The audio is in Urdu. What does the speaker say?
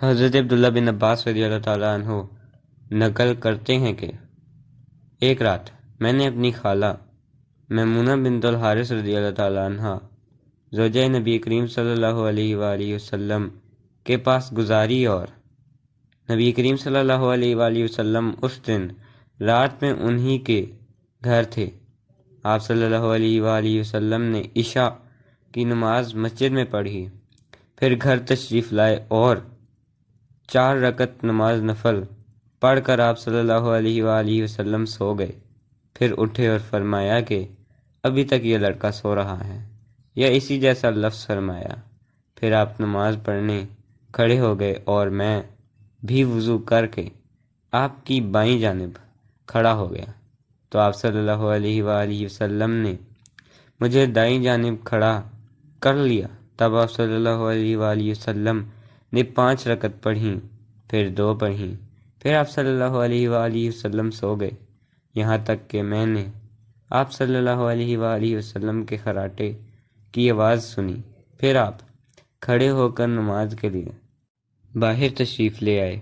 حضرت عبداللہ بن عباس رضی اللہ تعالیٰ عنہ نقل کرتے ہیں کہ ایک رات میں نے اپنی خالہ میمونہ بنت الحارث رضی اللہ تعالیٰ عنہ زوجہ نبی کریم صلی اللہ علیہ وآلہ وسلم کے پاس گزاری، اور نبی کریم صلی اللہ علیہ وآلہ وسلم اس دن رات میں انہی کے گھر تھے۔ آپ صلی اللہ علیہ وآلہ وسلم نے عشاء کی نماز مسجد میں پڑھی، پھر گھر تشریف لائے اور 4 رکعت نماز نفل پڑھ کر آپ صلی اللہ علیہ وآلہ وسلم سو گئے۔ پھر اٹھے اور فرمایا کہ ابھی تک یہ لڑکا سو رہا ہے، یا اسی جیسا لفظ فرمایا۔ پھر آپ نماز پڑھنے کھڑے ہو گئے اور میں بھی وضو کر کے آپ کی بائیں جانب کھڑا ہو گیا، تو آپ صلی اللہ علیہ وآلہ وسلم نے مجھے دائیں جانب کھڑا کر لیا۔ تب آپ صلی اللہ علیہ وآلہ وسلم نے 5 رکعت پڑھیں، پھر 2 پڑھیں، پھر آپ صلی اللہ علیہ وآلہ وسلم سو گئے، یہاں تک کہ میں نے آپ صلی اللہ علیہ وآلہ وسلم کے خراٹے کی آواز سنی۔ پھر آپ کھڑے ہو کر نماز کے لیے باہر تشریف لے آئے۔